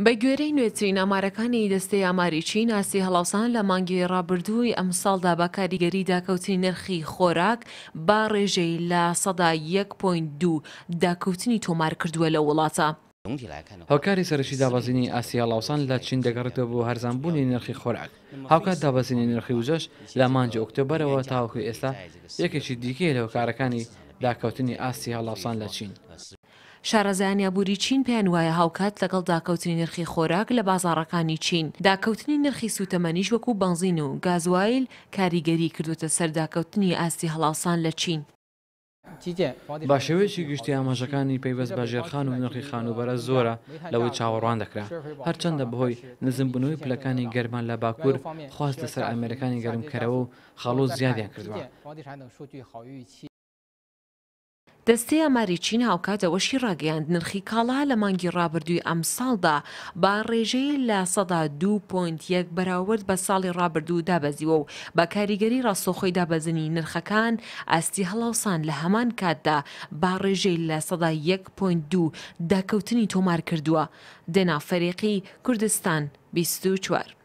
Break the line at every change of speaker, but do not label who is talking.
بە گوێرەی نوێترین ئامارەکانی دەستەی ئاماری چین ئاسی هەڵاوسان لە مانگی ڕابردووی ئەم ساڵدا بە کاریگەری داکەوتنی نرخی خۆراک با ڕێژەی لە سەدا 1.2 داکەوتنی تۆمار کردووە لە وڵاتە.
هۆکاری سەرشی دابەزینی ئاسیا هەڵاوسان لە چین دەگەڕێتەوە بۆ هەرزانبوونی نرخی خۆراک. هاوکات دابەزینی نرخی وزەش لە مانگی ئۆکتۆبەرەوە تاوەکو ئێستا یەکێکی دیکەیە لە هۆکارەکانی داکەوتنی ئاسی هەڵاوسان لە چین.
شارەزایانی ئابووری چین پێیان وایە هاوکات لەگەڵ داکەوتنی نرخی خۆراک لە بازاڕەکانی چین داکەوتنی نرخی سوتەمەنیش وەکو بەنزین و گازوایل کاریگەری کردوتە سەر داکەوتنی ئاستی هەڵاوسان لە چین.
با شێوەیەکی گشتی ئاماژەکانی پەیوەست بە ژێرخان و نرخی خانوبەرە زۆرە لەوەی چاوەڕوان دەکرا هەرچەندە بەهۆی نزمبوونەوەی پلەکانی گەرمان لە باکوور خواست لەسەر ئەمریکانی گەرمکەرەوە و خاڵۆ زیادیان کردووە.
دەستەی ئاماری چین هاوکاتەوەشی ڕاگەیاند نرخی کاڵا لە مانگی ڕابردووی ئەم ساڵدا با ڕێژەی لە سەدا 2.1 بەراورد بە ساڵی ڕابردوو دابەزیوە و بە کاریگەری ڕاستەوخۆی دابەزنی نرخەکان ئاستی هەڵاوسان لە هەمان کاتدا با ڕێژەی لە سەدا 1.2 داکەوتنی تۆمار کردووە. دێنا فەرێقی کوردستان 24.